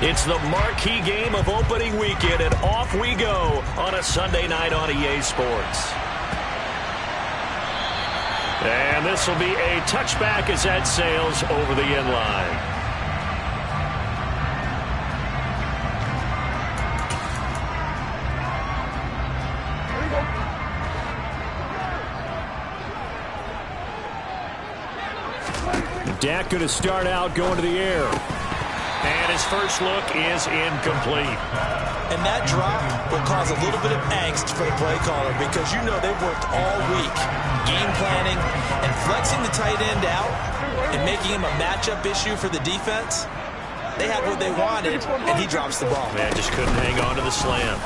It's the marquee game of opening weekend, and off we go on a Sunday night on EA Sports. And this will be a touchback as that sails over the end line. Dak going to start out going to the air. And his first look is incomplete. And that drop will cause a little bit of angst for the play caller because you know they've worked all week game planning and flexing the tight end out and making him a matchup issue for the defense. They had what they wanted, and he drops the ball. Man, just couldn't hang on to the slam.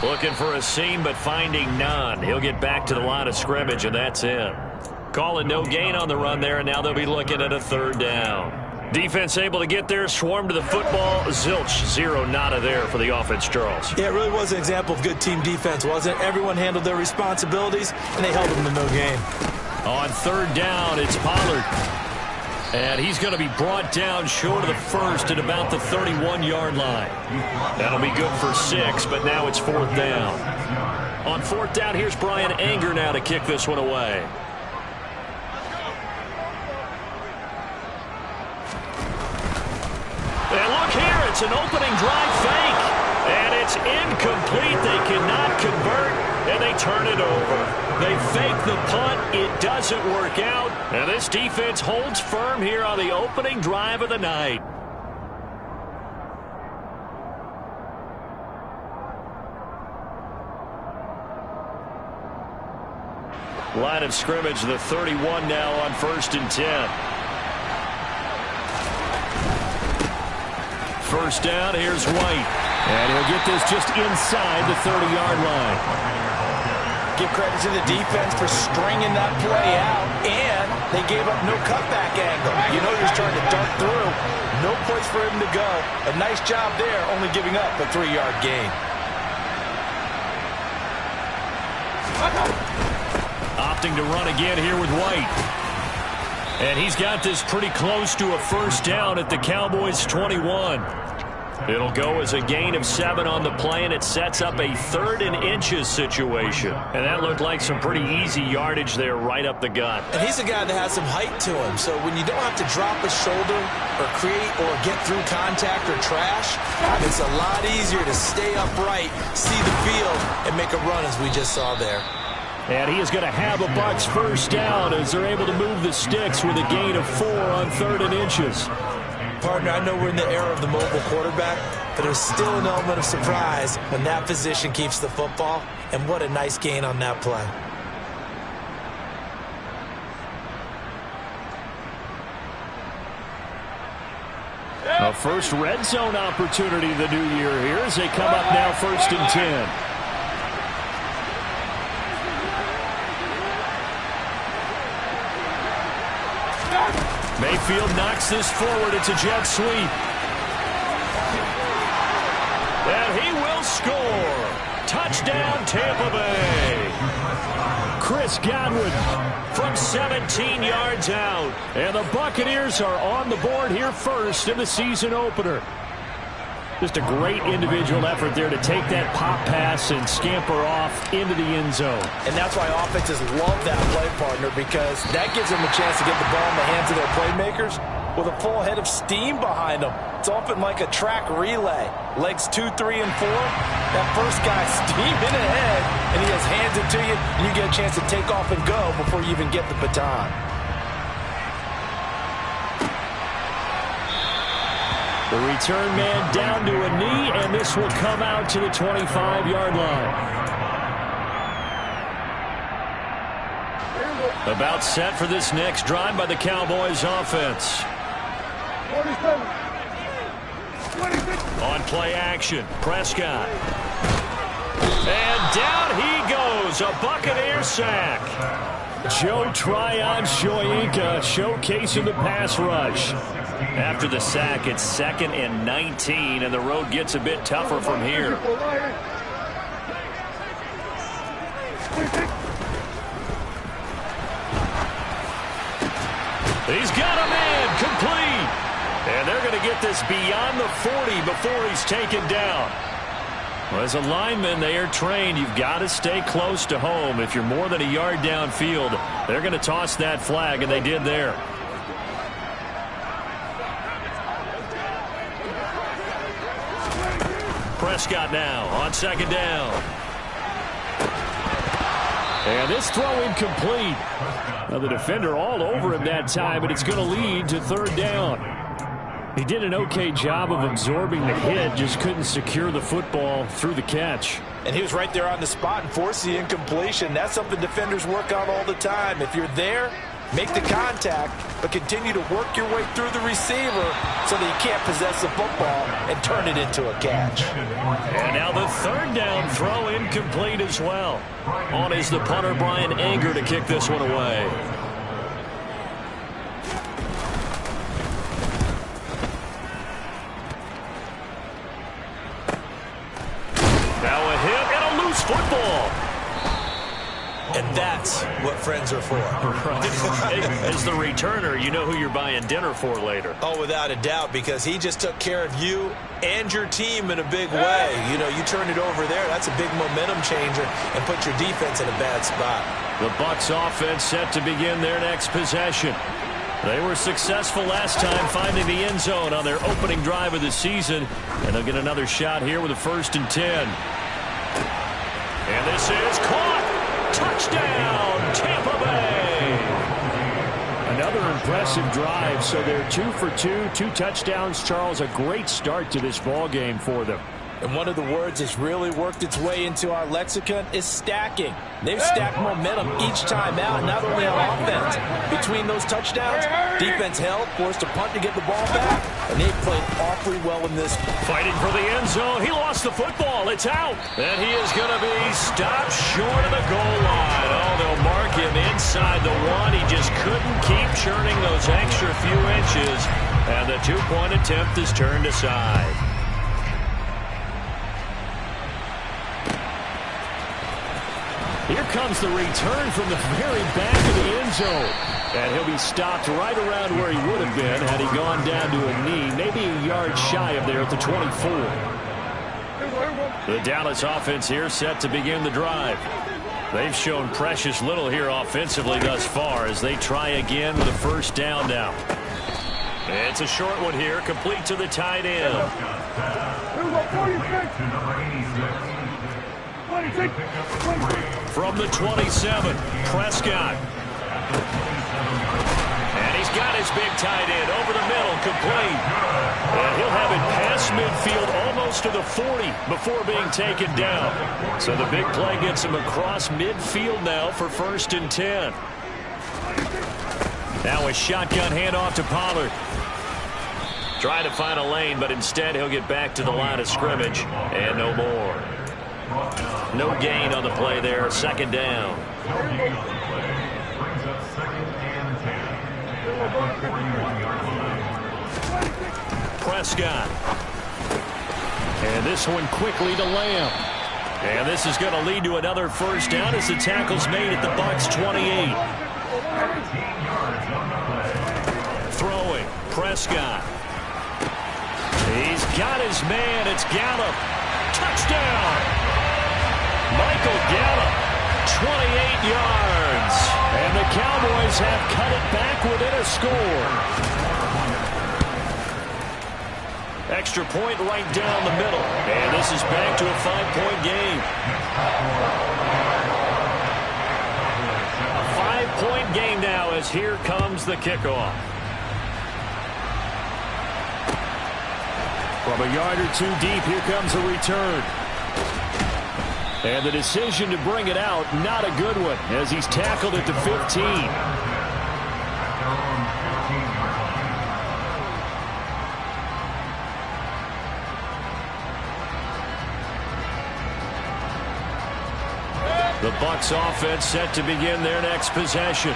Looking for a seam, but finding none. He'll get back to the line of scrimmage, and that's it. Calling no gain on the run there, and now they'll be looking at a third down. Defense able to get there, swarm to the football. Zilch, zero nada there for the offense, Charles. Yeah, it really was an example of good team defense, wasn't it? Everyone handled their responsibilities, and they held them to no gain. On third down, it's Pollard. And he's going to be brought down short of the first at about the 31-yard line. That'll be good for 6, but now it's fourth down. On fourth down, here's Brian Anger now to kick this one away. And look here, it's an opening drive fake. And it's incomplete. They cannot convert, and they turn it over. They fake the punt. It doesn't work out. And this defense holds firm here on the opening drive of the night. Line of scrimmage, the 31 now on 1st and 10. First down, here's White. And he'll get this just inside the 30-yard line. Give credit to the defense for stringing that play out, and they gave up no cutback angle. You know he was trying to dart through. No place for him to go. A nice job there, only giving up a 3-yard gain. Opting to run again here with White. And he's got this pretty close to a first down at the Cowboys' 21. It'll go as a gain of 7 on the play, and it sets up a 3rd and inches situation. And that looked like some pretty easy yardage there right up the gut. And he's a guy that has some height to him, so when you don't have to drop a shoulder or create or get through contact or trash, it's a lot easier to stay upright, see the field, and make a run as we just saw there. And he is going to have a Bucs first down as they're able to move the sticks with a gain of 4 on 3rd and inches. Partner, I know we're in the era of the mobile quarterback, but there's still an element of surprise when that position keeps the football, and what a nice gain on that play. A first red zone opportunity the new year here as they come up now 1st and 10. Mayfield knocks this forward. It's a jet sweep. And he will score. Touchdown, Tampa Bay. Chris Godwin from 17 yards out. And the Buccaneers are on the board here first in the season opener. Just a great individual effort there to take that pop pass and scamper off into the end zone. And that's why offenses love that play, partner, because that gives them a chance to get the ball in the hands of their playmakers with a full head of steam behind them. It's often like a track relay. Legs 2, 3, and 4. That first guy steaming ahead, and he just hands it to you, and you get a chance to take off and go before you even get the baton. The return man down to a knee, and this will come out to the 25-yard line. About set for this next drive by the Cowboys offense. On play action, Prescott. And down he goes, a Buccaneer sack. Joe Tryon-Shoyinka showcasing the pass rush. After the sack, it's 2nd and 19, and the road gets a bit tougher from here. He's got a man complete. And they're going to get this beyond the 40 before he's taken down. Well, as a lineman, they are trained. You've got to stay close to home. If you're more than a yard downfield, they're going to toss that flag, and they did there. Prescott now on second down. And this throw incomplete. Now the defender all over him that time, but it's going to lead to third down. He did an okay job of absorbing the hit, just couldn't secure the football through the catch. And he was right there on the spot and forced the incompletion. That's something defenders work on all the time. If you're there, make the contact, but continue to work your way through the receiver so that you can't possess the football and turn it into a catch. And now the third down throw incomplete as well. On is the punter, Brian Anger, to kick this one away. Now a hit and a loose football. And that's what friends are for. Right. As the returner, you know who you're buying dinner for later. Oh, without a doubt, because he just took care of you and your team in a big way. You know, you turn it over there, that's a big momentum changer and put your defense in a bad spot. The Bucs offense set to begin their next possession. They were successful last time finding the end zone on their opening drive of the season, and they'll get another shot here with a 1st and 10. And this is caught. Touchdown, Tampa Bay. Another impressive drive, so they're 2 for 2, 2 touchdowns. Charles, a great start to this ball game for them. And one of the words that's really worked its way into our lexicon is stacking. They've stacked momentum each time out, not only on offense. Between those touchdowns, defense held, forced a punt to get the ball back, and they've played awfully well in this. Fighting for the end zone. He lost the football. It's out. And he is going to be stopped short of the goal line. Oh, they'll mark him inside the 1. He just couldn't keep churning those extra few inches. And the 2-point attempt is turned aside. Here comes the return from the very back of the end zone. And he'll be stopped right around where he would have been had he gone down to a knee, maybe a yard shy of there at the 24. The Dallas offense here set to begin the drive. They've shown precious little here offensively thus far as they try again with a 1st down now. It's a short one here, complete to the tight end. From the 27, Prescott. And he's got his big tight end over the middle, complete. And he'll have it past midfield almost to the 40 before being taken down. So the big play gets him across midfield now for 1st and 10. Now a shotgun handoff to Pollard. Trying to find a lane, but instead he'll get back to the line of scrimmage and no more. No gain on the play there. 2nd down. Prescott. And this one quickly to Lamb. And this is going to lead to another 1st down as the tackle's made at the Bucs 28. Throwing. Prescott. He's got his man. It's Gallup. Touchdown. Michael Gallup, 28 yards. And the Cowboys have cut it back within a score. Extra point right down the middle. And this is back to a 5-point game. A 5-point game now as here comes the kickoff. From a yard or 2 deep, here comes a return. And the decision to bring it out, not a good one, as he's tackled at the 15. The Bucs offense set to begin their next possession.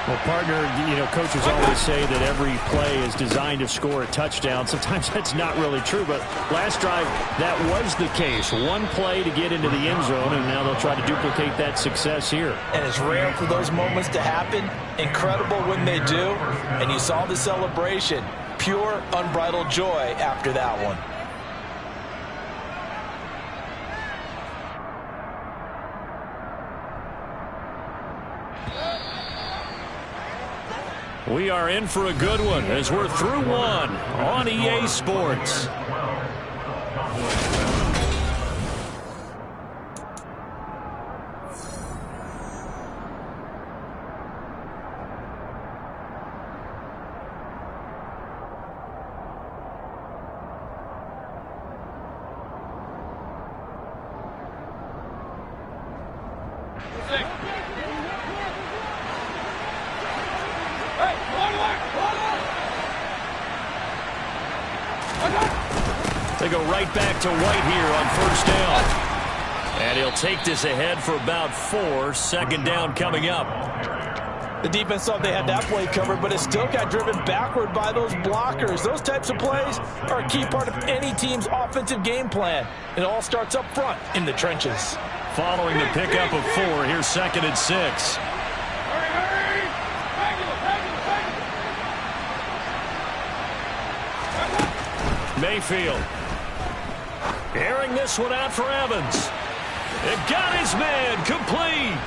Well, partner, you know, coaches always say that every play is designed to score a touchdown. Sometimes that's not really true, but last drive, that was the case. One play to get into the end zone, and now they'll try to duplicate that success here. And it's rare for those moments to happen. Incredible when they do. And you saw the celebration. pure, unbridled joy after that one. We are in for a good one as we're through one on EA Sports. They go right back to White here on first down. And he'll take this ahead for about 4. Second down coming up. The defense thought they had that play covered, but it still got driven backward by those blockers. Those types of plays are a key part of any team's offensive game plan. It all starts up front in the trenches. Following the pickup of 4, here's 2nd and 6. Mayfield. Airing this one out for Evans. It got his man complete.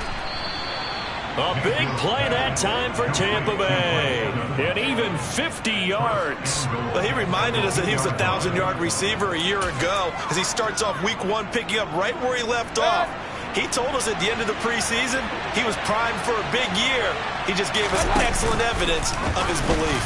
A big play that time for Tampa Bay. And even 50 yards. Well, he reminded us that he was a 1,000-yard receiver a year ago as he starts off week 1 picking up right where he left off. He told us at the end of the preseason he was primed for a big year. He just gave us excellent evidence of his belief.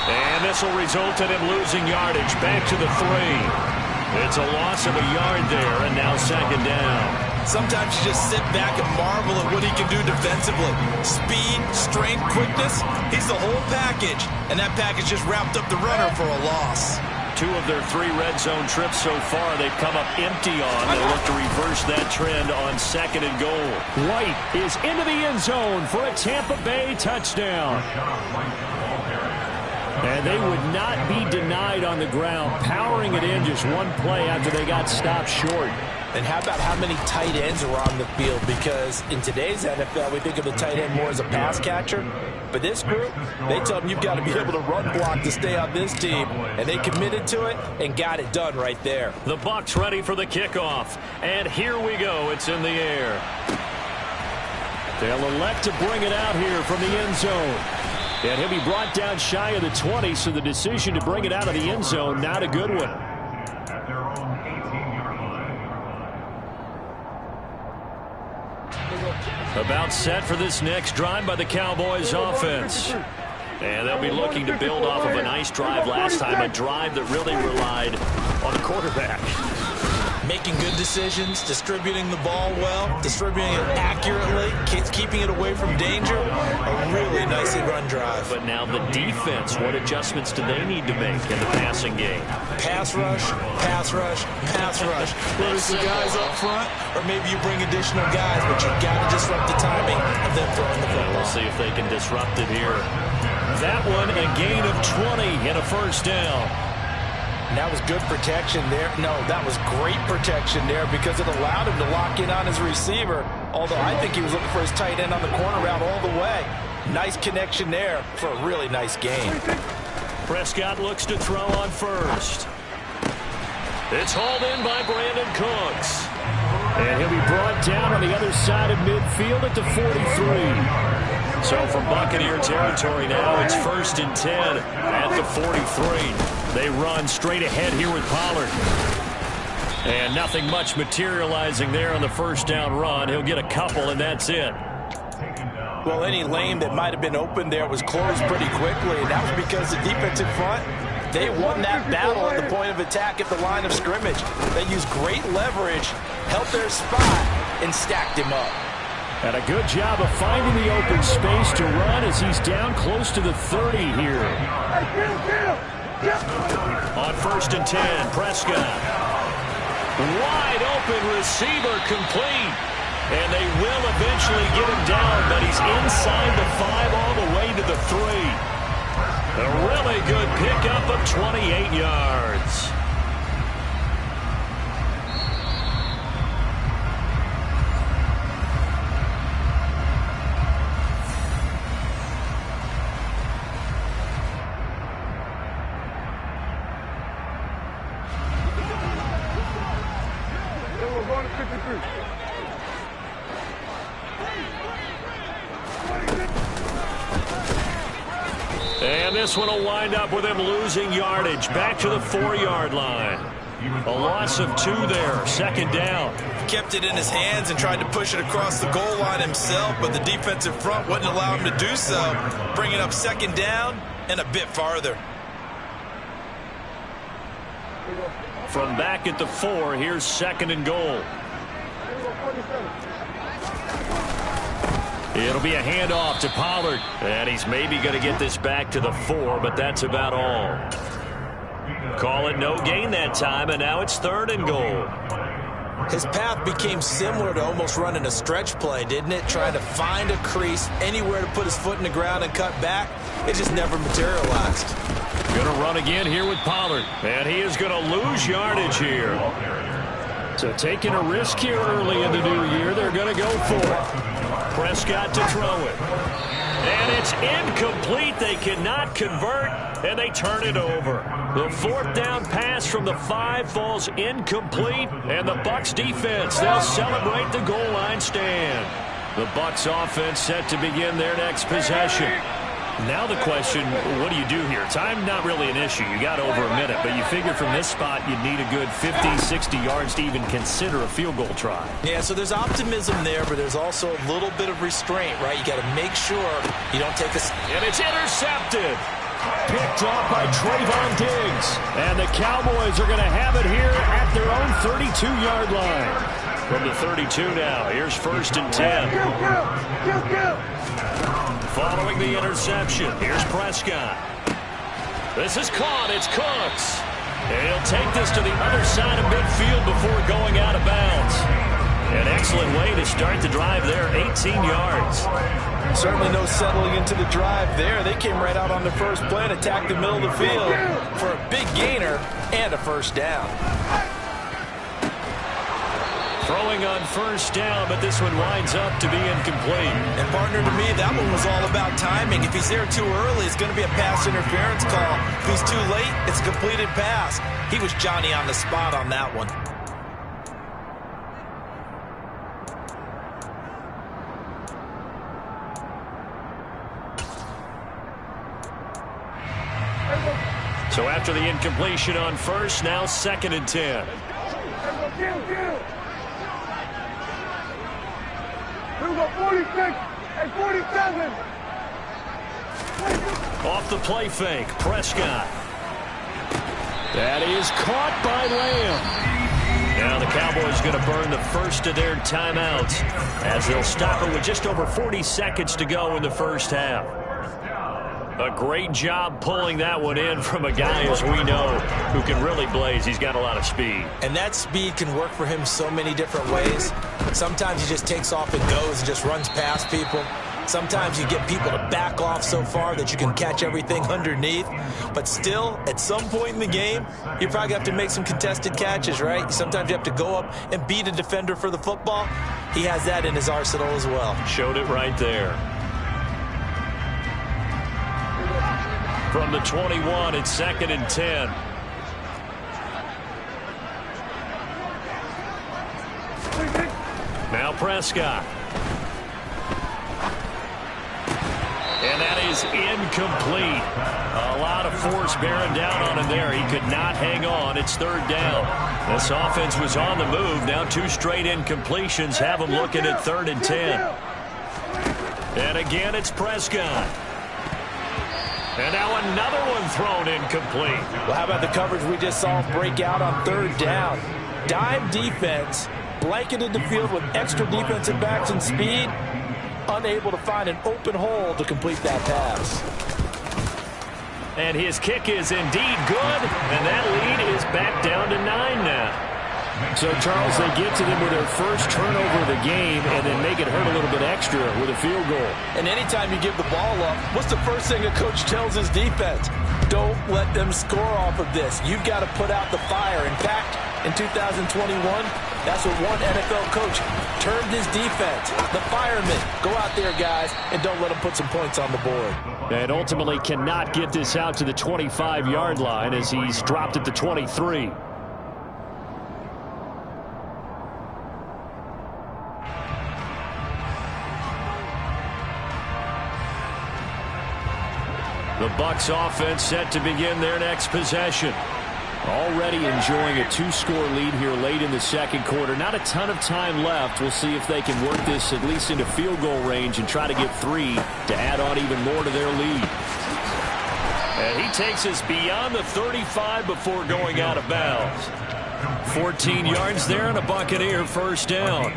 And this will result in him losing yardage back to the 3. It's a loss of a yard there, and now 2nd down. Sometimes you just sit back and marvel at what he can do defensively. Speed, strength, quickness, he's the whole package. And that package just wrapped up the runner for a loss. 2 of their 3 red zone trips so far they've come up empty on. They look to reverse that trend on 2nd and goal. White is into the end zone for a Tampa Bay touchdown. And they would not be denied on the ground, powering it in just one play after they got stopped short. And how about how many tight ends are on the field? Because in today's NFL, we think of the tight end more as a pass catcher. But this group, they tell them you've got to be able to run block to stay on this team. And they committed to it and got it done right there. The Bucs ready for the kickoff. And here we go. It's in the air. They'll elect to bring it out here from the end zone. And he'll be brought down shy of the 20, so the decision to bring it out of the end zone, not a good one. About set for this next drive by the Cowboys offense. And they'll be looking to build off of a nice drive last time, a drive that really relied on the quarterback. Making good decisions, distributing the ball well, distributing it accurately, keeping it away from danger. A really nicely run drive. But now the defense, what adjustments do they need to make in the passing game? Pass rush, pass rush, pass rush. Whether it's the guys up front or maybe you bring additional guys, but you got to disrupt the timing of them throwing the football. We'll see if they can disrupt it here. That one, a gain of 20 and a first down. And that was good protection there. No, that was great protection there because it allowed him to lock in on his receiver. Although I think he was looking for his tight end on the corner route all the way. Nice connection there for a really nice gain. Prescott looks to throw on first. It's hauled in by Brandon Cooks. And he'll be brought down on the other side of midfield at the 43. So from Buccaneer territory now, it's 1st and 10 at the 43. They run straight ahead here with Pollard. And nothing much materializing there on the first down run. He'll get a couple, and that's it. Well, any lane that might have been open there was closed pretty quickly, and that was because the defensive front, they won that battle at the point of attack at the line of scrimmage. They used great leverage, held their spot, and stacked him up. And a good job of finding the open space to run as he's down close to the 30 here. On 1st and 10, Prescott. Wide open receiver complete. And they will eventually get him down, but he's inside the 5 all the way to the 3. A really good pickup of 28 yards. And this one will wind up with him losing yardage back to the 4-yard line. A loss of 2 there, 2nd down. He kept it in his hands and tried to push it across the goal line himself, but the defensive front wouldn't allow him to do so, bringing up 2nd down and a bit farther. From back at the 4, here's 2nd and goal. It'll be a handoff to Pollard, and he's maybe going to get this back to the 4, but that's about all. Call it no gain that time, and now it's 3rd and goal. His path became similar to almost running a stretch play, didn't it? Trying to find a crease, anywhere to put his foot in the ground and cut back. It just never materialized. Going to run again here with Pollard, and he is going to lose yardage here. So taking a risk here early in the new year, they're going to go for it. Prescott to throw it. And it's incomplete. They cannot convert, and they turn it over. The 4th down pass from the 5 falls incomplete, and the Bucs defense, they'll celebrate the goal line stand. The Bucs offense set to begin their next possession. Now the question, what do you do here? Time not really an issue. You got over a minute, but you figure from this spot you'd need a good 50, 60 yards to even consider a field goal try. Yeah, so there's optimism there, but there's also a little bit of restraint, right? You got to make sure you don't take a... And it's intercepted. Picked off by Trayvon Diggs. And the Cowboys are going to have it here at their own 32-yard line. From the 32 now, here's 1st and 10. Following the interception, here's Prescott. This is caught. It's Cooks. And he'll take this to the other side of midfield before going out of bounds. An excellent way to start the drive there, 18 yards. Certainly no settling into the drive there. They came right out on the first play and attacked the middle of the field for a big gainer and a 1st down. Throwing on 1st down, but this one winds up to be incomplete. And, partner, to me, that one was all about timing. If he's there too early, it's going to be a pass interference call. If he's too late, it's a completed pass. He was Johnny on the spot on that one. So after the incompletion on 1st, now 2nd and 10. We got 46 and 47. Off the play fake, Prescott. That is caught by Lamb. Now the Cowboys going to burn the first of their timeouts as they'll stop it with just over 40 seconds to go in the 1st half. A great job pulling that one in from a guy, as we know, who can really blaze. He's got a lot of speed. And that speed can work for him so many different ways. Sometimes he just takes off and goes and just runs past people. Sometimes you get people to back off so far that you can catch everything underneath. But still, at some point in the game, you probably have to make some contested catches, right? Sometimes you have to go up and beat a defender for the football. He has that in his arsenal as well. Showed it right there. From the 21, it's 2nd and 10. Now Prescott. And that is incomplete. A lot of force bearing down on him there. He could not hang on. It's 3rd down. This offense was on the move. Now 2 straight incompletions have him looking at 3rd and 10. And again, it's Prescott. And now another one thrown incomplete. Well, how about the coverage we just saw break out on 3rd down? Dime defense, blanketed the field with extra defensive backs and speed, unable to find an open hole to complete that pass. And his kick is indeed good, and that lead is back down to 9 now. So, Charles, they get to them with their first turnover of the game and then make it hurt a little bit extra with a field goal. And anytime you give the ball up, what's the first thing a coach tells his defense? Don't let them score off of this. You've got to put out the fire. In fact, in 2021, that's what one NFL coach termed his defense. The firemen. Go out there, guys, and don't let them put some points on the board. And ultimately cannot get this out to the 25-yard line as he's dropped at the 23. The Bucs offense set to begin their next possession. Already enjoying a two-score lead here late in the second quarter. Not a ton of time left. We'll see if they can work this at least into field goal range and try to get 3 to add on even more to their lead. And he takes us beyond the 35 before going out of bounds. 14 yards there and a Buccaneer first down.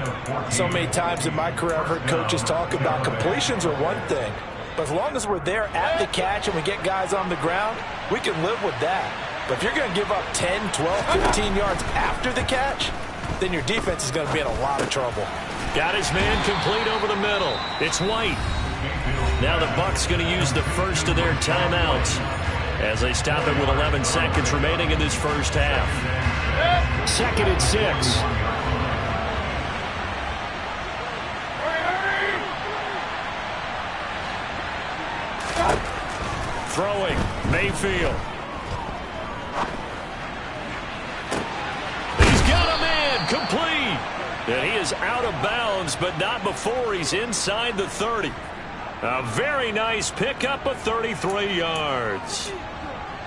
So many times in my career I've heard coaches talk about completions are one thing. But as long as we're there at the catch and we get guys on the ground, we can live with that. But if you're going to give up 10, 12, 15 yards after the catch, then your defense is going to be in a lot of trouble. Got his man complete over the middle. It's White. Now the Bucs going to use the first of their timeouts as they stop it with 11 seconds remaining in this first half. 2nd and 6. Throwing, Mayfield. He's got a man complete. And he is out of bounds, but not before he's inside the 30. A very nice pickup of 33 yards.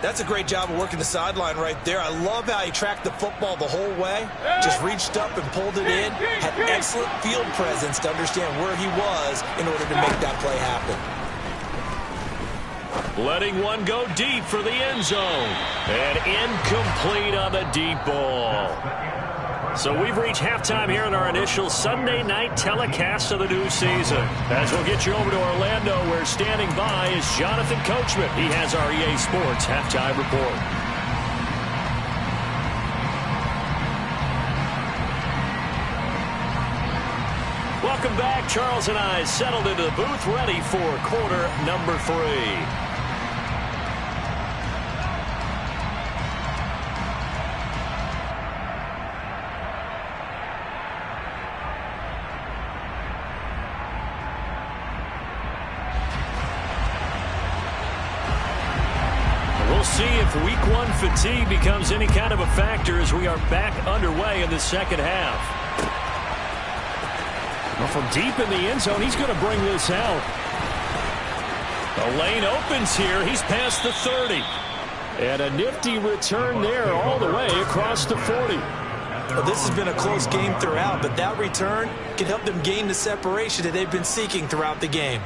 That's a great job of working the sideline right there. I love how he tracked the football the whole way. Just reached up and pulled it in. Had excellent field presence to understand where he was in order to make that play happen. Letting one go deep for the end zone. And incomplete on the deep ball. So we've reached halftime here in our initial Sunday night telecast of the new season. As we'll get you over to Orlando, where standing by is Jonathan Coachman. He has our EA Sports halftime report. Welcome back. Charles and I settled into the booth, ready for quarter number 3. See if week 1 fatigue becomes any kind of a factor as we are back underway in the second half. Well, from deep in the end zone, he's going to bring this out. The lane opens here. He's past the 30. And a nifty return there all the way across the 40. Well, this has been a close game throughout, but that return can help them gain the separation that they've been seeking throughout the game.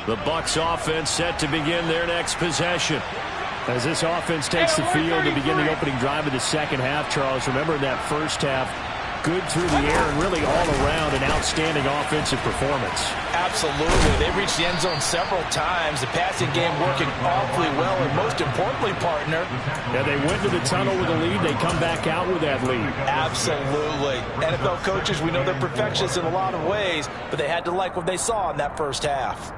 The Bucs offense set to begin their next possession. As this offense takes the field to begin the opening drive of the second half, Charles, remember in that first half, good through the air and really all around an outstanding offensive performance. Absolutely. They reached the end zone several times. The passing game working awfully well, and most importantly, partner. Yeah, they went to the tunnel with a lead. They come back out with that lead. Absolutely. NFL coaches, we know they're perfectionists in a lot of ways, but they had to like what they saw in that first half.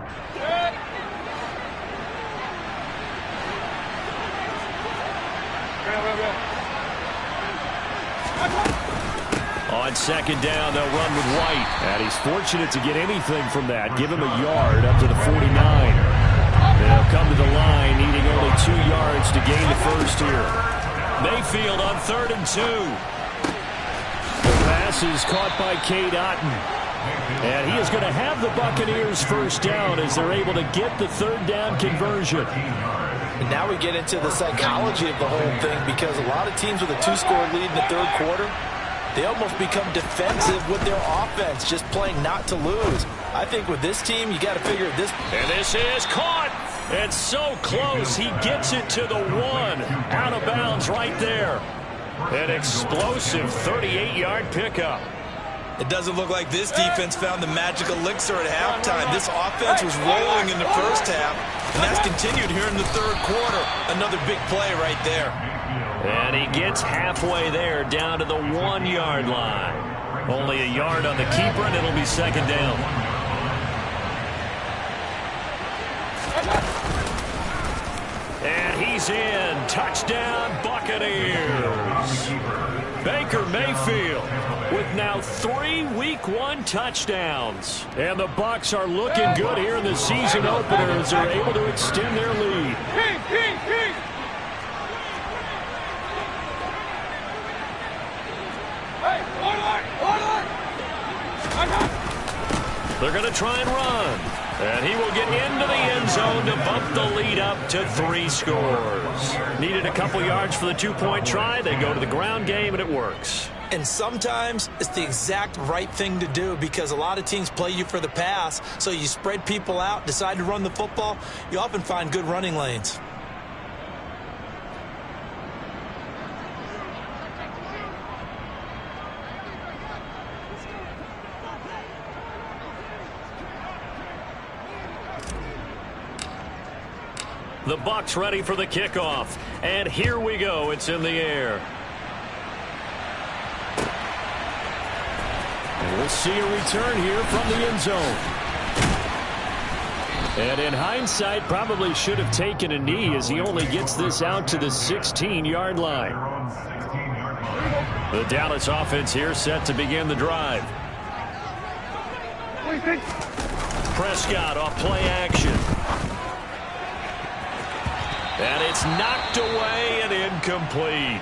On second down, they'll run with White. And he's fortunate to get anything from that. Give him a yard up to the 49. They'll come to the line, needing only 2 yards to gain the first here. Mayfield on 3rd and 2. The pass is caught by Cade Otton. And he is going to have the Buccaneers first down as they're able to get the 3rd down conversion. And now we get into the psychology of the whole thing, because a lot of teams with a 2-score lead in the 3rd quarter, they almost become defensive with their offense, just playing not to lose. I think with this team, you got to figure this. And this is caught. And so close. He gets it to the 1. Out of bounds right there. An explosive 38-yard pickup. It doesn't look like this defense found the magic elixir at halftime. This offense was rolling in the first half, and that's continued here in the 3rd quarter. Another big play right there. And he gets halfway there, down to the 1-yard line. Only a yard on the keeper, and it'll be second down. And he's in. Touchdown, Buccaneers. Baker Mayfield with now 3 Week 1 touchdowns. And the Bucs are looking good here in the season opener as they're able to extend their lead. They're going to try and run. And he will get into the end zone to bump the lead up to 3 scores. Needed a couple yards for the 2-point try. They go to the ground game, and it works. And sometimes it's the exact right thing to do because a lot of teams play you for the pass. So you spread people out, decide to run the football. You often find good running lanes. The Bucs ready for the kickoff. And here we go. It's in the air. And we'll see a return here from the end zone. And in hindsight, probably should have taken a knee as he only gets this out to the 16-yard line. The Dallas offense here set to begin the drive. Prescott off play action. And it's knocked away and incomplete.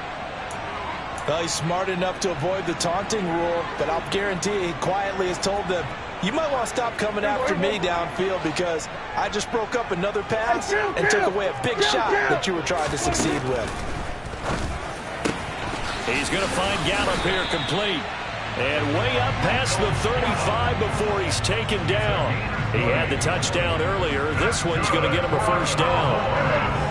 Well, he's smart enough to avoid the taunting rule, but I'll guarantee he quietly has told them, you might want to stop coming after me downfield because I just broke up another pass and took away a big shot that you were trying to succeed with. He's going to find Gallup here complete. And way up past the 35 before he's taken down. He had the touchdown earlier. This one's going to get him a first down.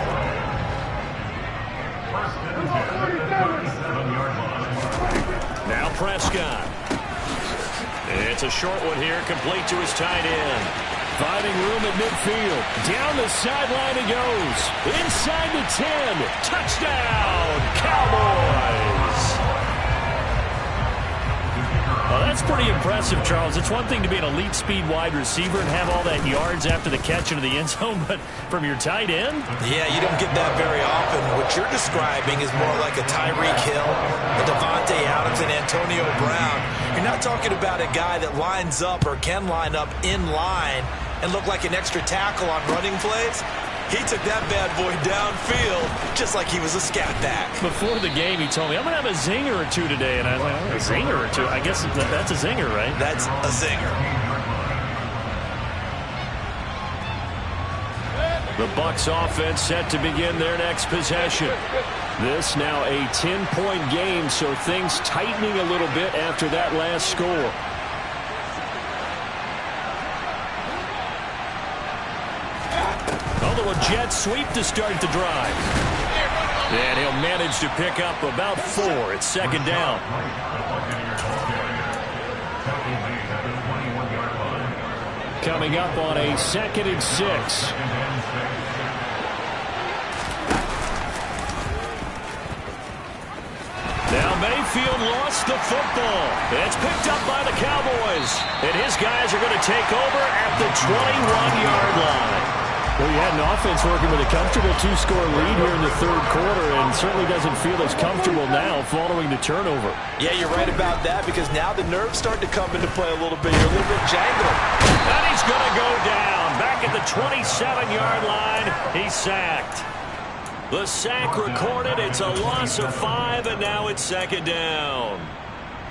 Now Prescott. It's a short one here, complete to his tight end. Finding room at midfield. Down the sideline he goes. Inside the 10. Touchdown, Cowboys. Well, that's pretty impressive, Charles. It's one thing to be an elite speed wide receiver and have all that yards after the catch into the end zone, but from your tight end? Yeah, you don't get that very often. What you're describing is more like a Tyreek Hill, a Devontae Adams, and Antonio Brown. You're not talking about a guy that lines up or can line up in line and look like an extra tackle on running plays. He took that bad boy downfield just like he was a scat back. Before the game, he told me, I'm going to have a zinger or two today. And I was like, oh, a zinger or two? I guess that's a zinger, right? That's a zinger. The Bucs offense set to begin their next possession. This now a 10-point game, so things tightening a little bit after that last score. A jet sweep to start the drive. And he'll manage to pick up about 4. It's second down. Coming up on a 2nd and 6. Now Mayfield lost the football. It's picked up by the Cowboys. And his guys are going to take over at the 21-yard line. Well, you had an offense working with a comfortable 2-score lead here in the 3rd quarter and certainly doesn't feel as comfortable now following the turnover. Yeah, you're right about that because now the nerves start to come into play a little bit. You're a little bit jangled. And he's going to go down. Back at the 27-yard line, he's sacked. The sack recorded. It's a loss of 5, and now it's second down.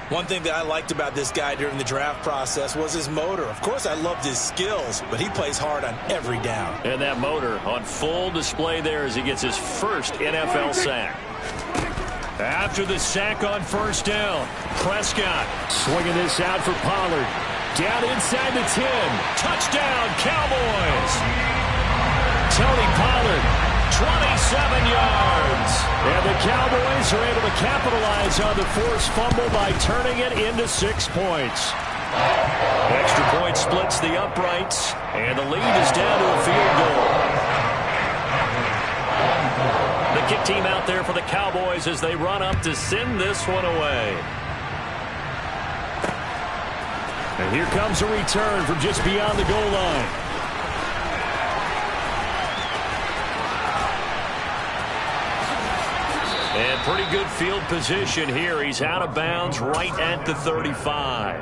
One thing that I liked about this guy during the draft process was his motor. Of course, I loved his skills, but he plays hard on every down. And that motor on full display there as he gets his first NFL sack. After the sack on first down, Prescott swinging this out for Pollard. Down inside the 10. Touchdown, Cowboys. Tony Pollard. 27 yards. And the Cowboys are able to capitalize on the forced fumble by turning it into 6 points. Extra point splits the uprights, and the lead is down to a field goal. The kick team out there for the Cowboys as they run up to send this one away. And here comes a return from just beyond the goal line. And pretty good field position here. He's out of bounds right at the 35.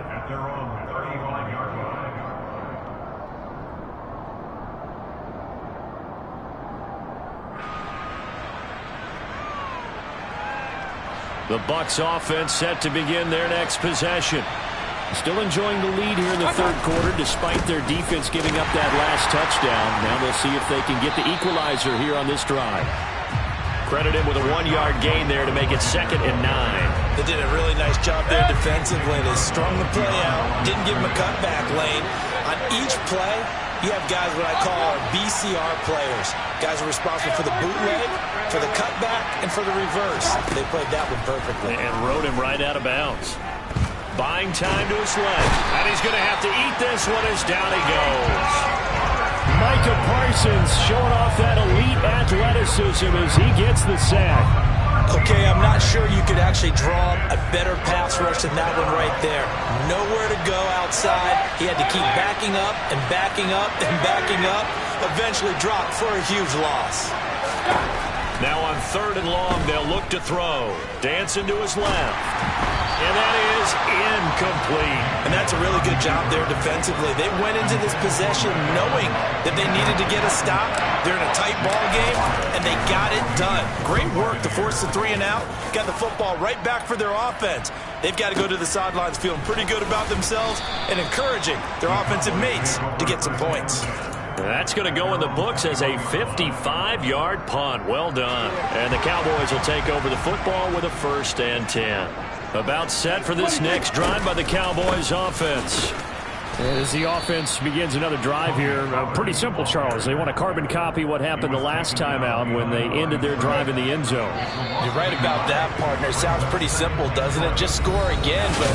The Bucs offense set to begin their next possession. Still enjoying the lead here in the third quarter despite their defense giving up that last touchdown. Now they'll see if they can get the equalizer here on this drive. Credit him with a 1-yard gain there to make it 2nd and 9. They did a really nice job there defensively. They strung the play out, didn't give him a cutback lane. On each play, you have guys what I call our BCR players. Guys are responsible for the bootleg, for the cutback, and for the reverse. They played that one perfectly. And rode him right out of bounds. Buying time to his left. And he's going to have to eat this one as down he goes. Micah Parsons showing off that elite athleticism as he gets the sack. Okay, I'm not sure you could actually draw a better pass rush than that one right there. Nowhere to go outside. He had to keep backing up and backing up and backing up. Eventually dropped for a huge loss. Now on 3rd and long, they'll look to throw. Dancing to his left. And that is incomplete. And that's a really good job there defensively. They went into this possession knowing that they needed to get a stop. They're in a tight ball game, and they got it done. Great work to force the 3 and out. Got the football right back for their offense. They've got to go to the sidelines feeling pretty good about themselves and encouraging their offensive mates to get some points. That's going to go in the books as a 55-yard punt. Well done. And the Cowboys will take over the football with a 1st and 10. About set for this next drive by the Cowboys offense. As the offense begins another drive here, pretty simple, Charles. They want to carbon copy what happened the last time out when they ended their drive in the end zone. You're right about that, partner. Sounds pretty simple, doesn't it? Just score again, but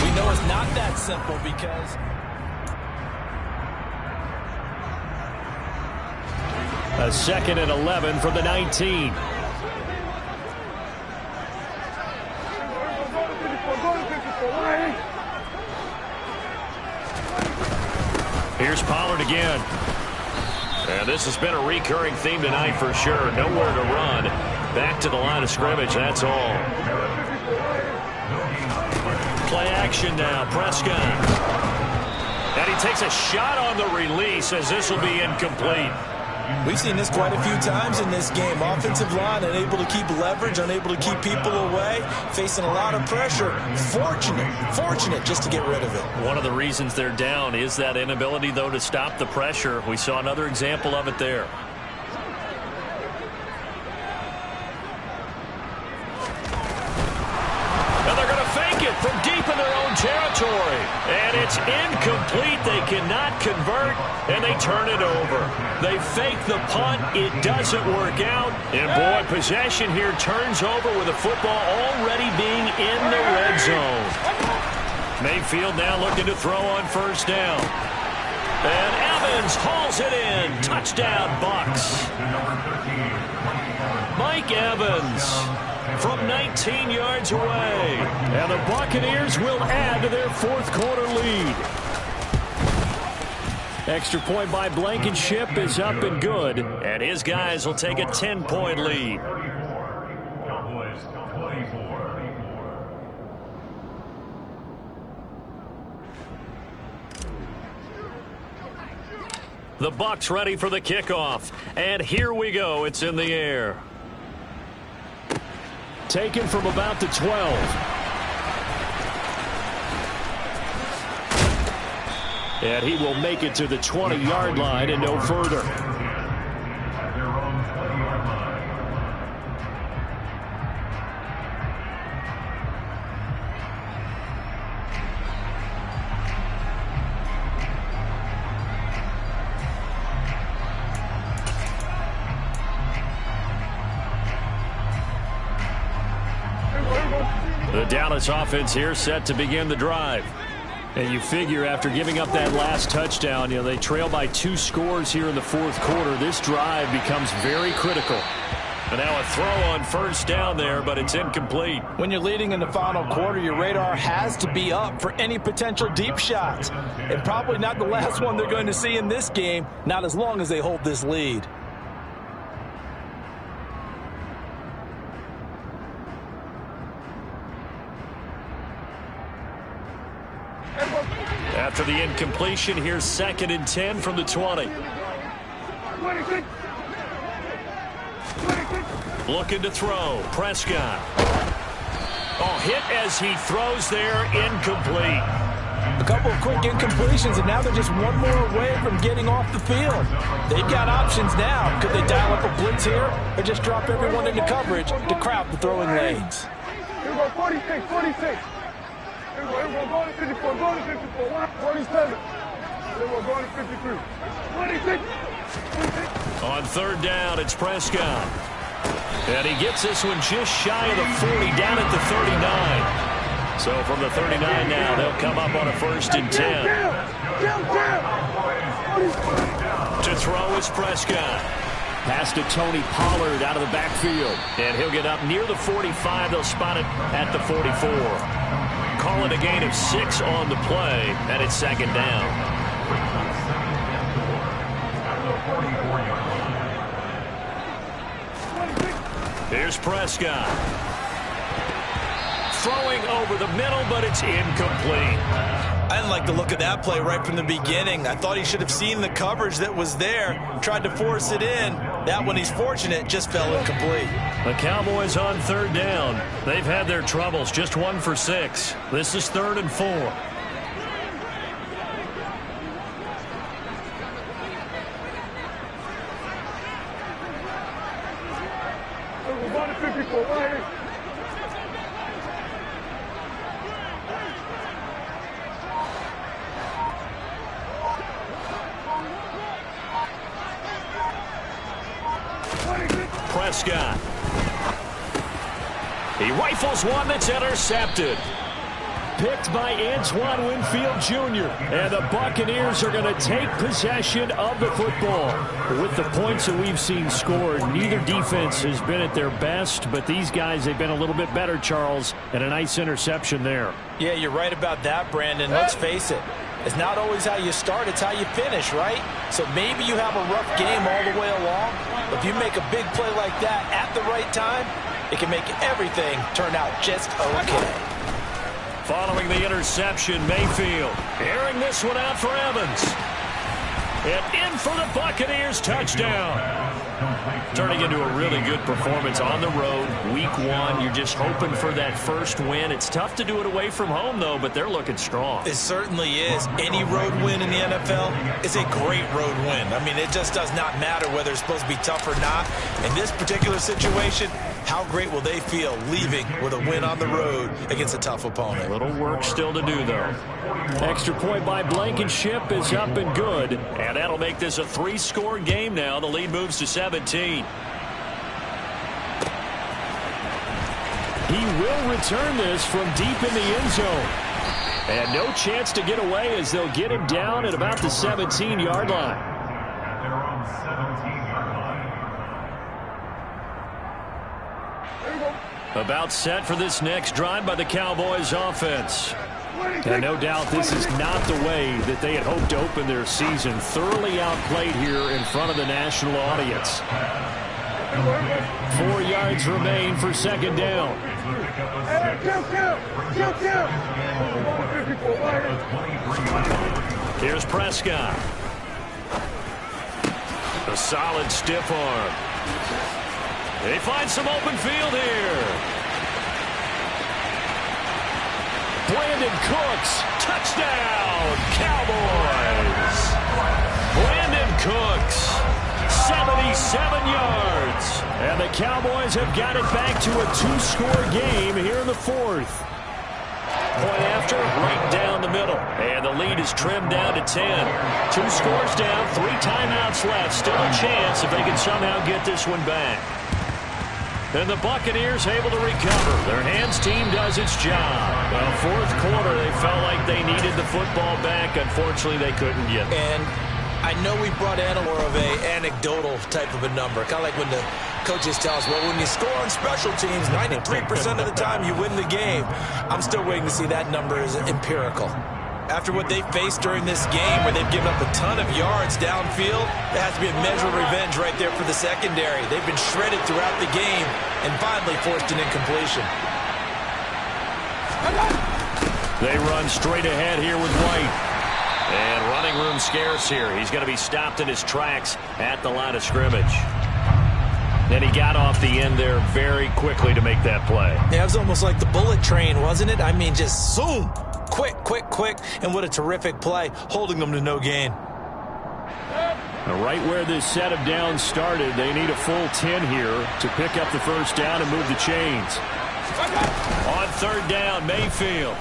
we know it's not that simple because... A 2nd and 11 from the 19. Here's Pollard again. And this has been a recurring theme tonight for sure. Nowhere to run. Back to the line of scrimmage, that's all. Play action now, Prescott. And he takes a shot on the release as this will be incomplete. We've seen this quite a few times in this game. Offensive line unable to keep leverage, unable to keep people away, facing a lot of pressure. Fortunate just to get rid of it. One of the reasons they're down is that inability, though, to stop the pressure. We saw another example of it there. And they're going to fake it from deep in their own territory. And it's incomplete. They cannot convert, and they turn it over. They fake the punt. It doesn't work out. And, boy, possession here turns over with the football already being in the red zone. Mayfield now looking to throw on 1st down. And Evans hauls it in. Touchdown, Bucs. Mike Evans from 19 yards away. And the Buccaneers will add to their 4th quarter lead. Extra point by Blankenship is up and good. And his guys will take a 10-point lead. The Bucs ready for the kickoff. And here we go. It's in the air. Taken from about the 12. And he will make it to the 20-yard line and no further. The Dallas offense here set to begin the drive. And you figure after giving up that last touchdown, they trail by 2 scores here in the 4th quarter. This drive becomes very critical. And now a throw on 1st down there, but it's incomplete. When you're leading in the final quarter, your radar has to be up for any potential deep shots. And probably not the last one they're going to see in this game, not as long as they hold this lead. After the incompletion, here's 2nd and 10 from the 20. Looking to throw. Prescott. Oh, hit as he throws there. Incomplete. A couple of quick incompletions, and now they're just one more away from getting off the field. They've got options now. Could they dial up a blitz here or just drop everyone into coverage to crowd the throwing lanes? Here we go, 46, 46. Here we go, going to 54, going to 54, 47. Here we go, going to 53. 26, 26. On third down, it's Prescott. And he gets this one just shy of the 40, down at the 39. So from the 39 now, they'll come up on a 1st and 10. To throw is Prescott. Pass to Tony Pollard out of the backfield. And he'll get up near the 45. They'll spot it at the 44. Call it a gain of 6 on the play, and it's 2nd down. Here's Prescott. Throwing over the middle, but it's incomplete. I didn't like the look of that play right from the beginning. I thought he should have seen the coverage that was there, tried to force it in. That one, he's fortunate, just fell incomplete. The Cowboys on 3rd down. They've had their troubles, just 1 for 6. This is 3rd and 4. We're going to 54, right here. Prescott. He rifles one that's intercepted. Picked by Antoine Winfield Jr. And the Buccaneers are going to take possession of the football. With the points that we've seen scored, neither defense has been at their best, but these guys, they've been a little bit better, Charles, and a nice interception there. Yeah, you're right about that, Brandon. Let's face it. It's not always how you start, it's how you finish, right? So maybe you have a rough game all the way along. If you make a big play like that at the right time, it can make everything turn out just okay. Following the interception, Mayfield airing this one out for Evans. And in for the Buccaneers, touchdown. Turning into a really good performance on the road. Week 1, you're just hoping for that first win. It's tough to do it away from home, though, but they're looking strong. It certainly is. Any road win in the NFL is a great road win. I mean, it just does not matter whether it's supposed to be tough or not. In this particular situation, how great will they feel leaving with a win on the road against a tough opponent? A little work still to do, though. Extra point by Blankenship is up and good. And that'll make this a 3-score game now. The lead moves to 17. He will return this from deep in the end zone. And no chance to get away as they'll get him down at about the 17-yard line. About set for this next drive by the Cowboys offense. And no doubt this is not the way that they had hoped to open their season. Thoroughly outplayed here in front of the national audience. 4 yards remain for 2nd down. Here's Prescott. A solid stiff arm. They find some open field here. Brandon Cooks, touchdown, Cowboys. Brandon Cooks, 77 yards. And the Cowboys have got it back to a 2-score game here in the 4th. Point after, right down the middle. And the lead is trimmed down to 10. 2 scores down, 3 timeouts left. Still a chance if they can somehow get this one back. And the Buccaneers able to recover. Their hands team does its job. Well, 4th quarter, they felt like they needed the football back. Unfortunately, they couldn't get it. And I know we brought in more of a anecdotal type of a number. Kind of like when the coaches tell us, well, when you score on special teams, 93% of the time you win the game. I'm still waiting to see that number is empirical. After what they faced during this game where they've given up a ton of yards downfield, there has to be a measure of revenge right there for the secondary. They've been shredded throughout the game and finally forced an incompletion. They run straight ahead here with White. And running room scarce here. He's going to be stopped in his tracks at the line of scrimmage. And he got off the end there very quickly to make that play. Yeah, it was almost like the bullet train, wasn't it? I mean, just zoom. Quick, and what a terrific play, holding them to no gain. Right where this set of downs started, they need a full 10 here to pick up the first down and move the chains. On third down, Mayfield.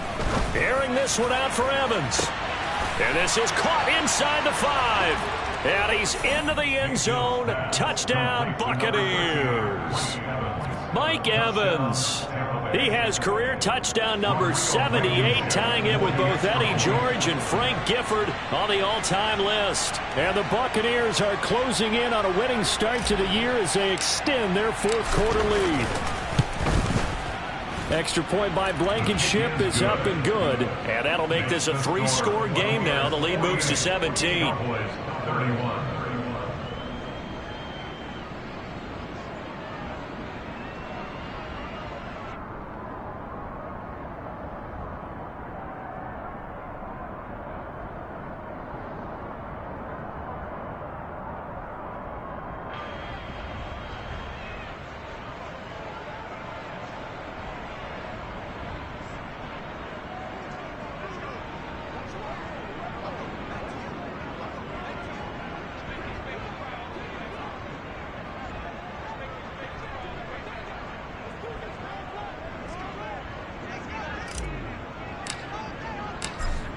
Airing this one out for Evans. And this is caught inside the 5. And he's into the end zone. Touchdown, Buccaneers. Mike Evans. He has career touchdown number 78, tying it with both Eddie George and Frank Gifford on the all-time list. And the Buccaneers are closing in on a winning start to the year as they extend their fourth-quarter lead. Extra point by Blankenship is up and good. And that'll make this a 3-score game now. The lead moves to 17.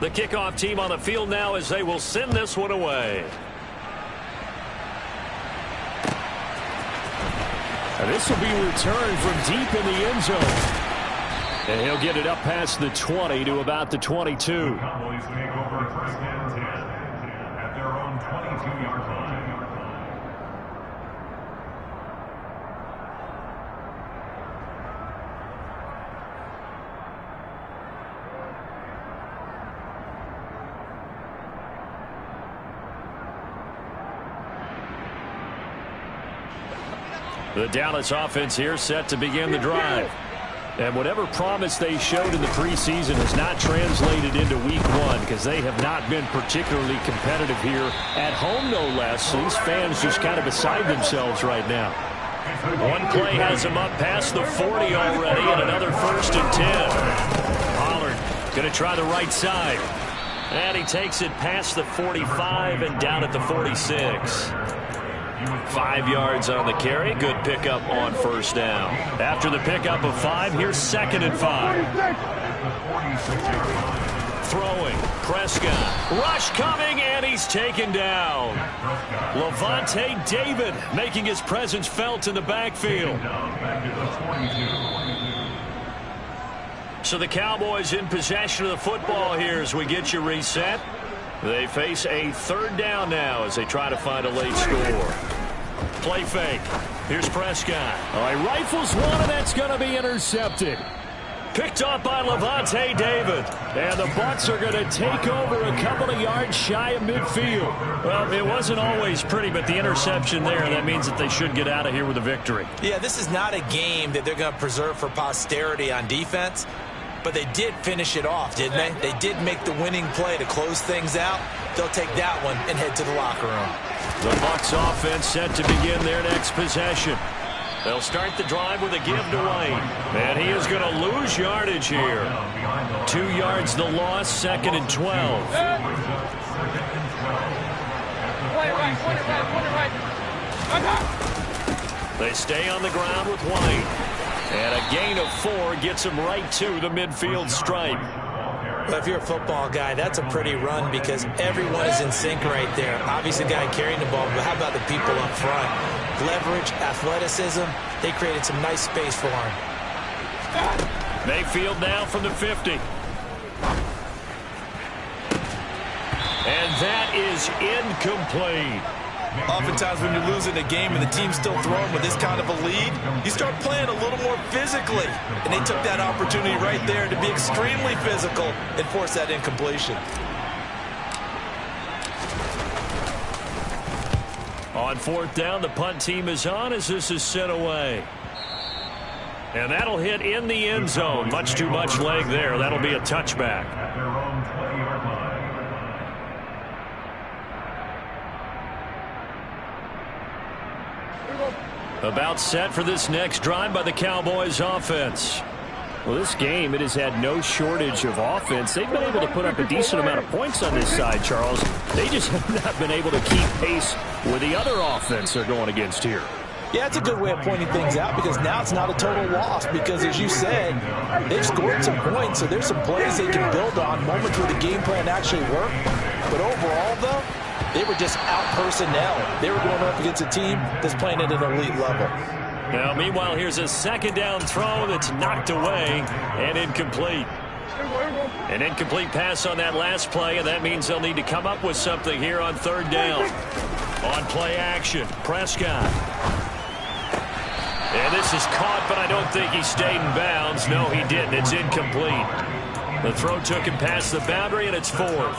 The kickoff team on the field now as they will send this one away. And this will be returned from deep in the end zone. And he'll get it up past the 20 to about the 22. The Cowboys take over first and 10 at their own 22-yard line. The Dallas offense here set to begin the drive. And whatever promise they showed in the preseason has not translated into week one because they have not been particularly competitive here at home, no less. These fans just kind of beside themselves right now. One play has them up past the 40 already and another 1st and 10. Pollard going to try the right side. And he takes it past the 45 and down at the 46. 5 yards on the carry. Good pickup on first down. After the pickup of 5, here's 2nd and 5. Throwing. Prescott. Rush coming, and he's taken down. Levante David making his presence felt in the backfield. So the Cowboys in possession of the football here as we get you reset. They face a 3rd down now as they try to find a late score. Play fake. Here's Prescott. All right, rifles one, and that's going to be intercepted. Picked up by Levante David. And the Bucs are going to take over a couple of yards shy of midfield. Well, it wasn't always pretty, but the interception there, that means that they should get out of here with a victory. Yeah, this is not a game that they're going to preserve for posterity on defense. But they did finish it off, didn't they? They did make the winning play to close things out. They'll take that one and head to the locker room. The Bucs offense set to begin their next possession. They'll start the drive with a give to Wayne. And he is going to lose yardage here. 2 yards the loss, 2nd and 12. They stay on the ground with Wayne. And a gain of 4 gets him right to the midfield stripe. Well, if you're a football guy, that's a pretty run because everyone is in sync right there. Obviously, the guy carrying the ball, but how about the people up front? Leverage, athleticism, they created some nice space for him. Mayfield now from the 50. And that is incomplete. Oftentimes when you're losing a game and the team's still throwing with this kind of a lead, you start playing a little more physically. And they took that opportunity right there to be extremely physical and force that incompletion. On 4th down, the punt team is on as this is sent away. And that'll hit in the end zone. Much too much leg there. That'll be a touchback. At their own 20-yard line. About set for this next drive by the Cowboys offense. Well, this game, it has had no shortage of offense. They've been able to put up a decent amount of points on this side, Charles. They just have not been able to keep pace with the other offense they're going against here. Yeah, it's a good way of pointing things out because now it's not a total loss because, as you said, they've scored some points, so there's some plays they can build on, moments where the game plan actually worked. But overall, though, they were just out-personnel. They were going up against a team that's playing at an elite level. Now, meanwhile, here's a second down throw that's knocked away and incomplete. An incomplete pass on that last play, and that means they'll need to come up with something here on third down. On play action, Prescott. And this is caught, but I don't think he stayed in bounds. No, he didn't. It's incomplete. The throw took him past the boundary, and it's fourth.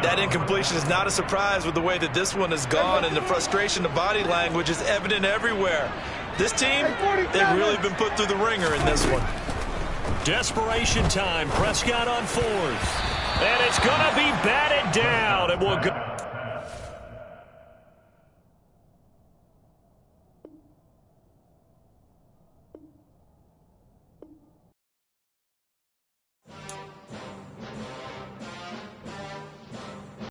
That incompletion is not a surprise with the way that this one has gone, and the frustration, the body language is evident everywhere. This team, they've really been put through the ringer in this one. Desperation time. Prescott on fourth. And it's going to be batted down. And we'll go.